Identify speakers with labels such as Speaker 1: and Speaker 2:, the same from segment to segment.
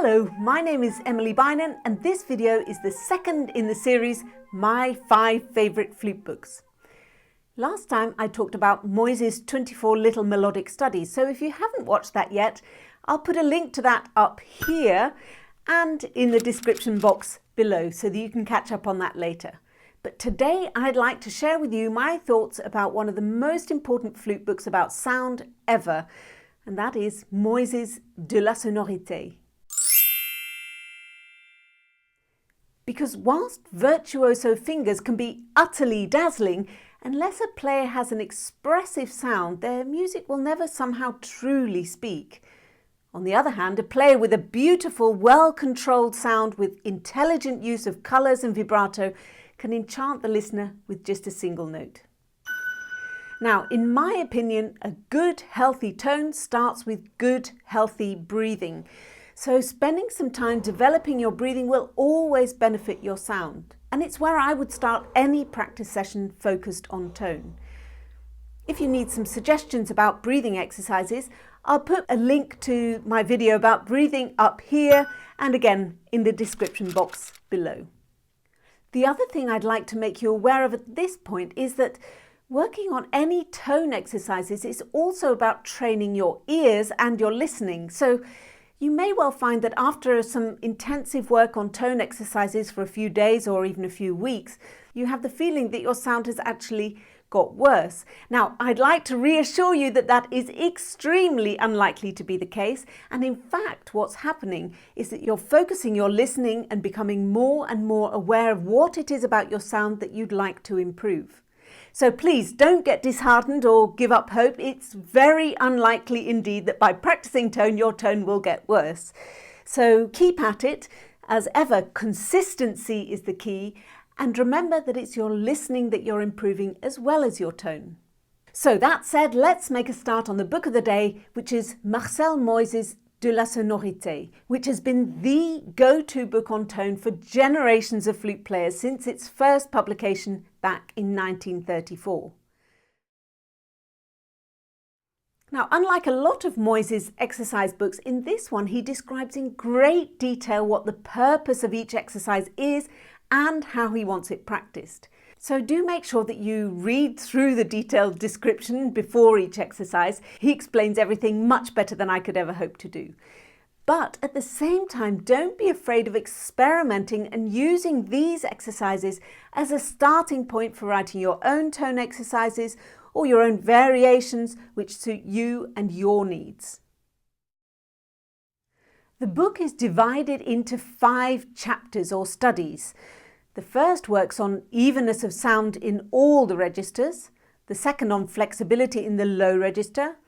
Speaker 1: Hello, my name is Emily Beynon and this video is the second in the series My 5 Favourite Flute Books. Last time I talked about MOYSE's 24 Little Melodic Studies, so if you haven't watched that yet, I'll put a link to that up here and in the description box below so that you can catch up on that later. But today I'd like to share with you my thoughts about one of the most important flute books about sound ever, and that is MOYSE De La Sonorité. Because whilst virtuoso fingers can be utterly dazzling, unless a player has an expressive sound, their music will never somehow truly speak. On the other hand, a player with a beautiful, well-controlled sound with intelligent use of colours and vibrato can enchant the listener with just a single note. Now, in my opinion, a good, healthy tone starts with good, healthy breathing. So spending some time developing your breathing will always benefit your sound. And it's where I would start any practice session focused on tone. If you need some suggestions about breathing exercises, I'll put a link to my video about breathing up here and again in the description box below. The other thing I'd like to make you aware of at this point is that working on any tone exercises is also about training your ears and your listening. So you may well find that after some intensive work on tone exercises for a few days or even a few weeks, you have the feeling that your sound has actually got worse. Now, I'd like to reassure you that that is extremely unlikely to be the case. And in fact, what's happening is that you're focusing your listening and becoming more and more aware of what it is about your sound that you'd like to improve. So please don't get disheartened or give up hope. It's very unlikely indeed that by practicing tone, your tone will get worse. So keep at it. As ever, consistency is the key. And remember that it's your listening that you're improving as well as your tone. So that said, let's make a start on the book of the day, which is Marcel MOYSE's De La Sonorité, which has been the go-to book on tone for generations of flute players since its first publication back in 1934. Now, unlike a lot of MOYSE's exercise books, in this one he describes in great detail what the purpose of each exercise is and how he wants it practiced. So do make sure that you read through the detailed description before each exercise. He explains everything much better than I could ever hope to do. But at the same time, don't be afraid of experimenting and using these exercises as a starting point for writing your own tone exercises or your own variations which suit you and your needs. The book is divided into 5 chapters or studies. The first works on evenness of sound in all the registers, the second on flexibility in the low register,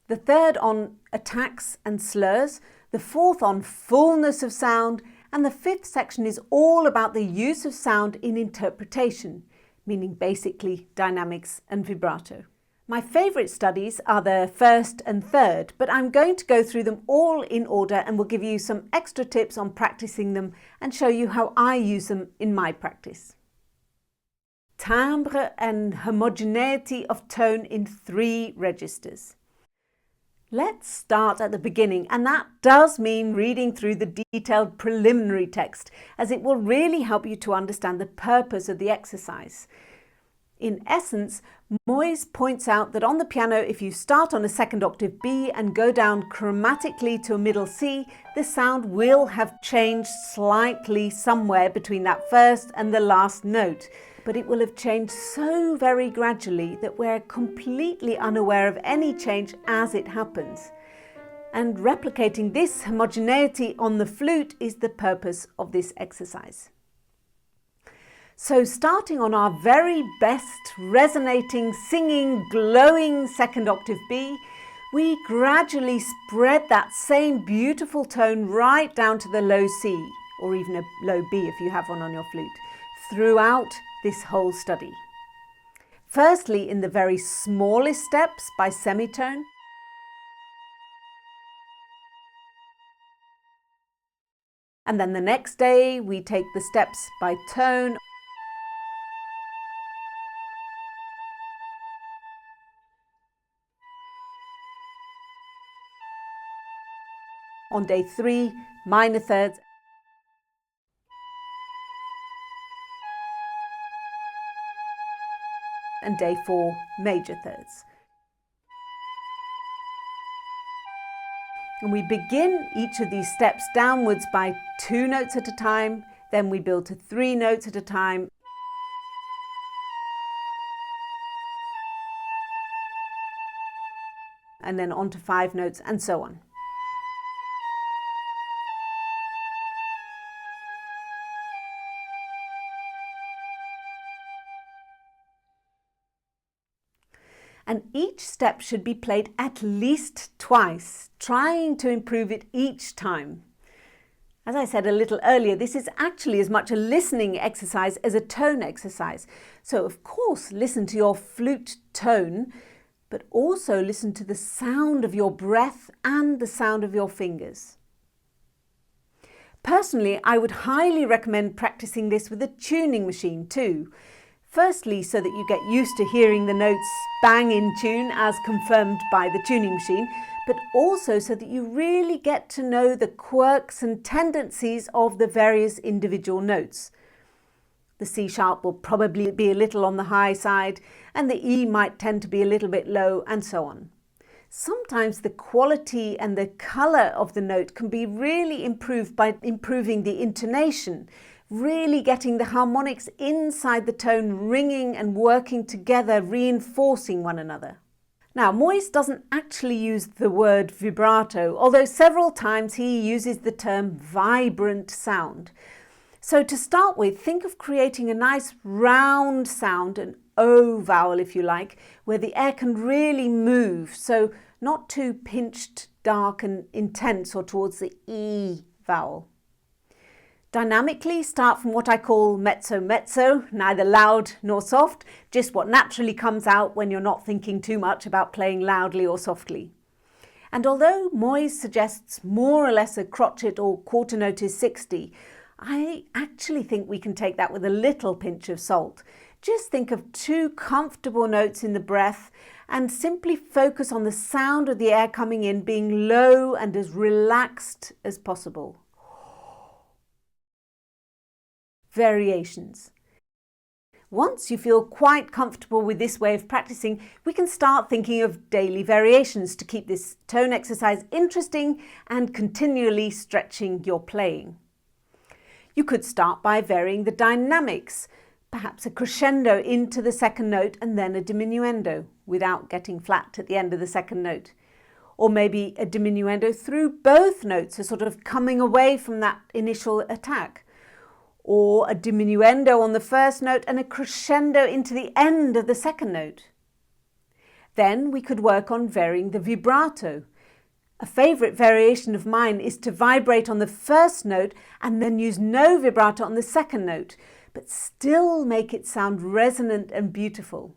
Speaker 1: the third on attacks and slurs, the fourth on fullness of sound, and the fifth section is all about the use of sound in interpretation, meaning basically dynamics and vibrato. My favourite studies are the first and third, but I'm going to go through them all in order and will give you some extra tips on practicing them and show you how I use them in my practice. Timbre and homogeneity of tone in 3 registers. Let's start at the beginning, and that does mean reading through the detailed preliminary text, as it will really help you to understand the purpose of the exercise. In essence, MOYSE points out that on the piano, if you start on a second octave B and go down chromatically to a middle C, the sound will have changed slightly somewhere between that first and the last note. But it will have changed so very gradually that we're completely unaware of any change as it happens. And replicating this homogeneity on the flute is the purpose of this exercise. So starting on our very best resonating, singing, glowing second octave B, we gradually spread that same beautiful tone right down to the low C, or even a low B if you have one on your flute, throughout this whole study. Firstly, in the very smallest steps by semitone, and then the next day we take the steps by tone. On day 3, minor thirds, and day 4, major thirds. And we begin each of these steps downwards by 2 notes at a time, then we build to 3 notes at a time, and then on to 5 notes, and so on. And each step should be played at least twice, trying to improve it each time. As I said a little earlier, this is actually as much a listening exercise as a tone exercise. So of course, listen to your flute tone, but also listen to the sound of your breath and the sound of your fingers. Personally, I would highly recommend practicing this with a tuning machine too. Firstly, so that you get used to hearing the notes bang in tune as confirmed by the tuning machine, but also so that you really get to know the quirks and tendencies of the various individual notes. The C sharp will probably be a little on the high side, and the E might tend to be a little bit low, and so on. Sometimes the quality and the colour of the note can be really improved by improving the intonation, really getting the harmonics inside the tone ringing and working together, reinforcing one another. Now, MOYSE doesn't actually use the word vibrato, although several times he uses the term vibrant sound. So to start with, think of creating a nice round sound, an O vowel if you like, where the air can really move, so not too pinched, dark and intense or towards the E vowel. Dynamically, start from what I call mezzo-mezzo, neither loud nor soft, just what naturally comes out when you're not thinking too much about playing loudly or softly. And although MOYSE suggests more or less a crotchet or quarter note is 60, I actually think we can take that with a little pinch of salt. Just think of 2 comfortable notes in the breath and simply focus on the sound of the air coming in being low and as relaxed as possible. Variations. Once you feel quite comfortable with this way of practicing, we can start thinking of daily variations to keep this tone exercise interesting and continually stretching your playing. You could start by varying the dynamics, perhaps a crescendo into the second note and then a diminuendo without getting flat at the end of the second note. Or maybe a diminuendo through both notes, a sort of coming away from that initial attack. Or a diminuendo on the first note and a crescendo into the end of the second note. Then we could work on varying the vibrato. A favourite variation of mine is to vibrate on the first note and then use no vibrato on the second note, but still make it sound resonant and beautiful.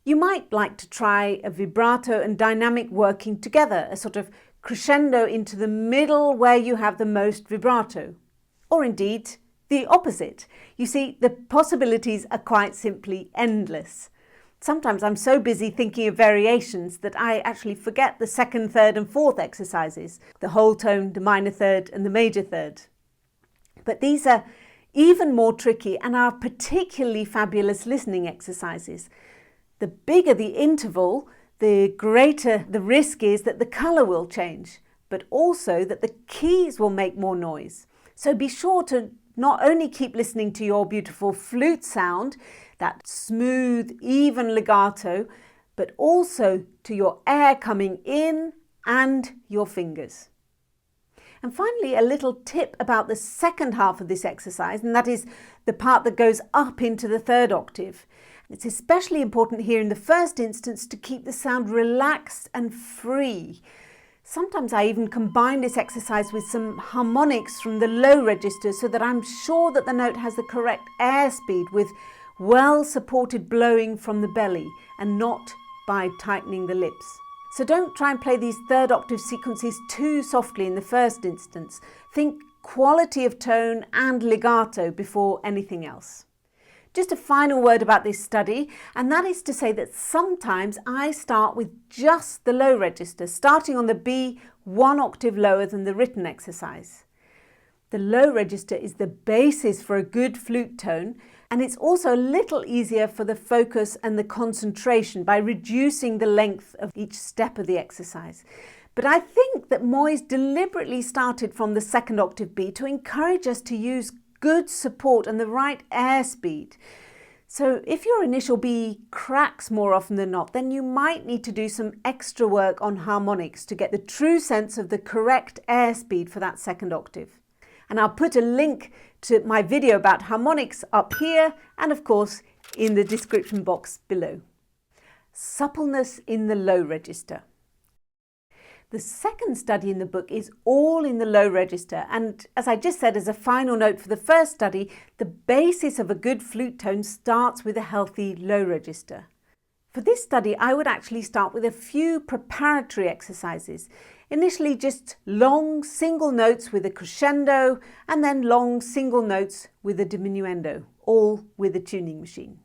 Speaker 1: You might like to try a vibrato and dynamic working together, a sort of crescendo into the middle where you have the most vibrato. Or indeed, the opposite. You see, the possibilities are quite simply endless. Sometimes I'm so busy thinking of variations that I actually forget the second, third and fourth exercises, the whole tone, the minor third and the major third. But these are even more tricky and are particularly fabulous listening exercises. The bigger the interval, the greater the risk is that the colour will change, but also that the keys will make more noise. So be sure to not only keep listening to your beautiful flute sound, that smooth, even legato, but also to your air coming in and your fingers. And finally, a little tip about the second half of this exercise, and that is the part that goes up into the third octave. It's especially important here in the first instance to keep the sound relaxed and free. Sometimes I even combine this exercise with some harmonics from the low register so that I'm sure that the note has the correct airspeed with well-supported blowing from the belly and not by tightening the lips. So don't try and play these third octave sequences too softly in the first instance. Think quality of tone and legato before anything else. Just a final word about this study, and that is to say that sometimes I start with just the low register, starting on the B 1 octave lower than the written exercise. The low register is the basis for a good flute tone, and it's also a little easier for the focus and the concentration by reducing the length of each step of the exercise. But I think that MOYSE deliberately started from the second octave B to encourage us to use good support and the right airspeed. So if your initial B cracks more often than not, then you might need to do some extra work on harmonics to get the true sense of the correct airspeed for that second octave. And I'll put a link to my video about harmonics up here and of course in the description box below. Suppleness in the low register. The second study in the book is all in the low register, and as I just said as a final note for the first study, the basis of a good flute tone starts with a healthy low register. For this study, I would actually start with a few preparatory exercises. Initially just long single notes with a crescendo and then long single notes with a diminuendo, all with a tuning machine.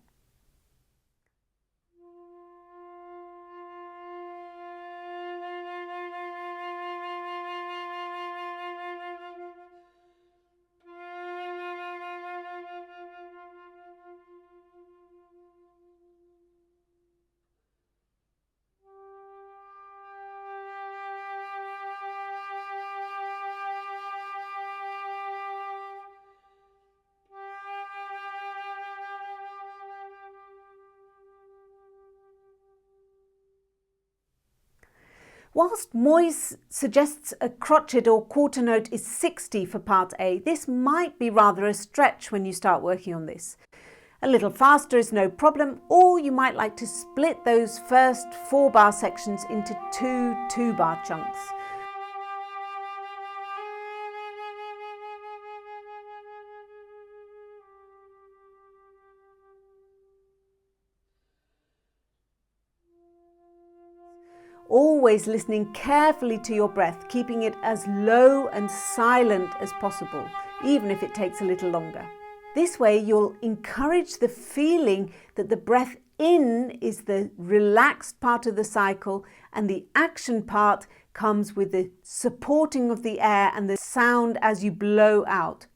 Speaker 1: Whilst MOYSE suggests a crotchet or quarter note is 60 for part A, this might be rather a stretch when you start working on this. A little faster is no problem, or you might like to split those first 4-bar sections into two 2-bar chunks. Always listening carefully to your breath, keeping it as low and silent as possible, even if it takes a little longer. This way you'll encourage the feeling that the breath in is the relaxed part of the cycle and the action part comes with the supporting of the air and the sound as you blow out.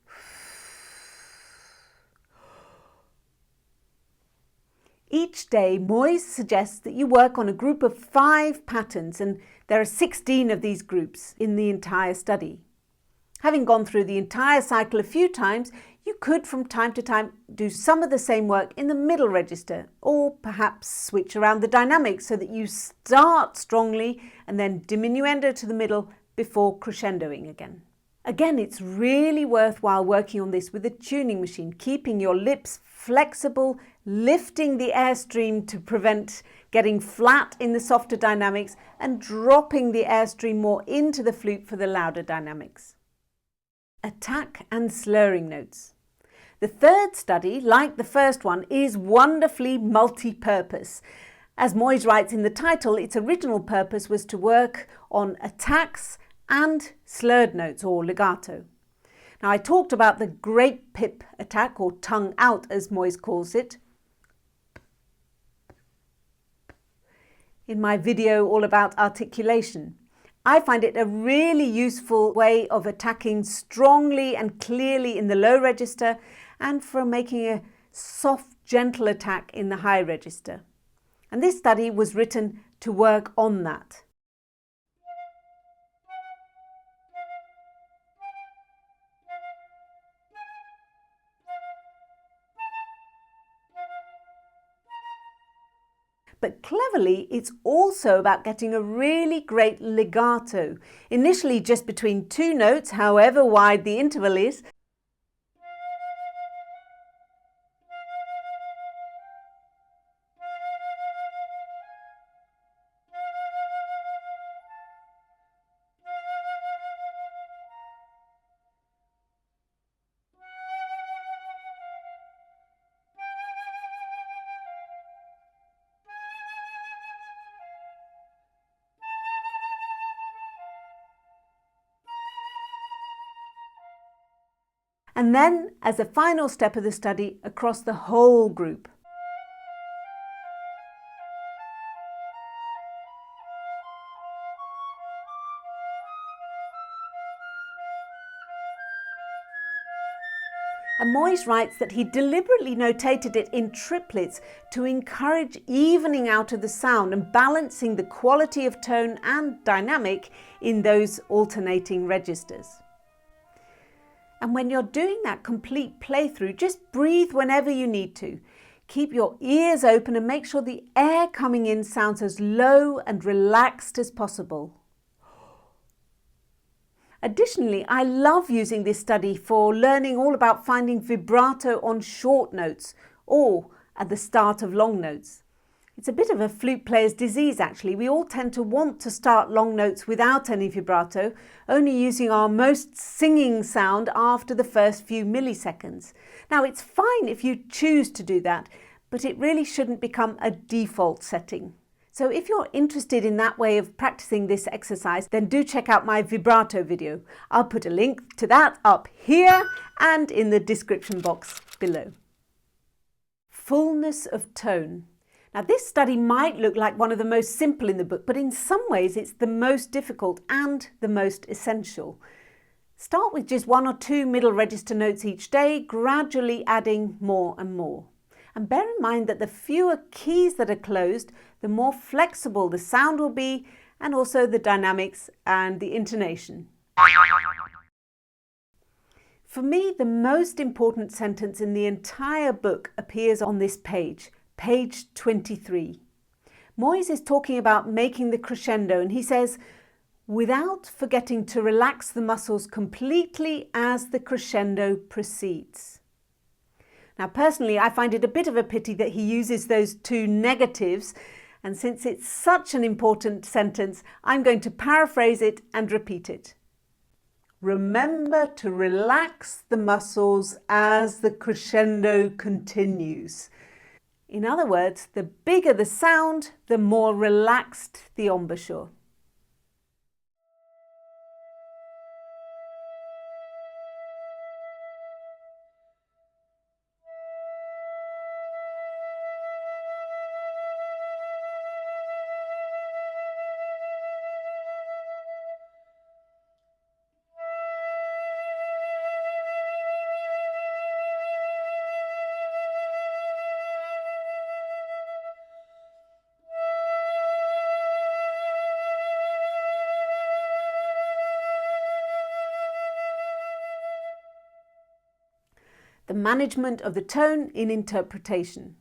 Speaker 1: Each day, MOYSE suggests that you work on a group of 5 patterns, and there are 16 of these groups in the entire study. Having gone through the entire cycle a few times, you could from time to time do some of the same work in the middle register, or perhaps switch around the dynamics so that you start strongly and then diminuendo to the middle before crescendoing again. Again, it's really worthwhile working on this with a tuning machine, keeping your lips flexible, lifting the airstream to prevent getting flat in the softer dynamics and dropping the airstream more into the flute for the louder dynamics. Attack and slurring notes. The third study, like the first one, is wonderfully multi-purpose. As MOYSE writes in the title, its original purpose was to work on attacks and slurred notes or legato. Now, I talked about the grape pip attack, or tongue out as MOYSE calls it, in my video all about articulation. I find it a really useful way of attacking strongly and clearly in the low register and for making a soft, gentle attack in the high register. And this study was written to work on that. But cleverly, it's also about getting a really great legato, initially just between 2 notes, however wide the interval is, and then, as a final step of the study, across the whole group. And MOYSE writes that he deliberately notated it in triplets to encourage evening out of the sound and balancing the quality of tone and dynamic in those alternating registers. And when you're doing that complete playthrough, just breathe whenever you need to. Keep your ears open and make sure the air coming in sounds as low and relaxed as possible. Additionally, I love using this study for learning all about finding vibrato on short notes or at the start of long notes. It's a bit of a flute player's disease actually. We all tend to want to start long notes without any vibrato, only using our most singing sound after the first few milliseconds. Now it's fine if you choose to do that, but it really shouldn't become a default setting. So if you're interested in that way of practicing this exercise, then do check out my vibrato video. I'll put a link to that up here and in the description box below. Fullness of tone. Now this study might look like one of the most simple in the book, but in some ways it's the most difficult and the most essential. Start with just 1 or 2 middle register notes each day, gradually adding more and more. And bear in mind that the fewer keys that are closed, the more flexible the sound will be, and also the dynamics and the intonation. For me, the most important sentence in the entire book appears on this page, page 23. MOYSE is talking about making the crescendo, and he says, without forgetting to relax the muscles completely as the crescendo proceeds. Now personally, I find it a bit of a pity that he uses those 2 negatives, and since it's such an important sentence, I'm going to paraphrase it and repeat it. Remember to relax the muscles as the crescendo continues. In other words, the bigger the sound, the more relaxed the embouchure. The management of the tone in interpretation.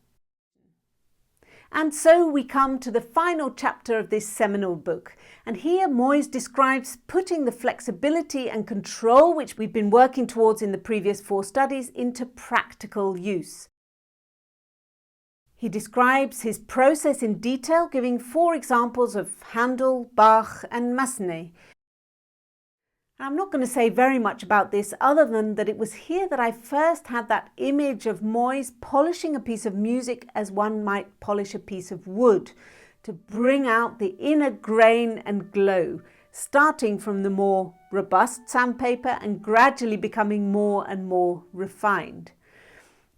Speaker 1: And so we come to the final chapter of this seminal book. And here MOYSE describes putting the flexibility and control which we've been working towards in the previous 4 studies into practical use. He describes his process in detail, giving 4 examples of Handel, Bach and Massenet. I'm not going to say very much about this other than that it was here that I first had that image of MOYSE polishing a piece of music as one might polish a piece of wood to bring out the inner grain and glow, starting from the more robust sandpaper and gradually becoming more and more refined.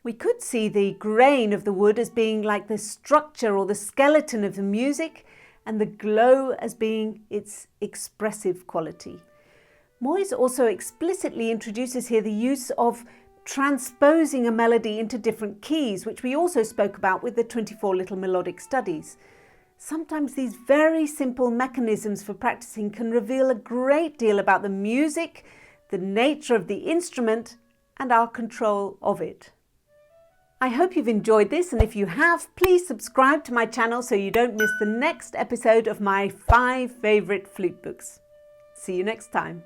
Speaker 1: We could see the grain of the wood as being like the structure or the skeleton of the music, and the glow as being its expressive quality. MOYSE also explicitly introduces here the use of transposing a melody into different keys, which we also spoke about with the 24 little melodic studies. Sometimes these very simple mechanisms for practicing can reveal a great deal about the music, the nature of the instrument, and our control of it. I hope you've enjoyed this, and if you have, please subscribe to my channel so you don't miss the next episode of my 5 favourite flute books. See you next time.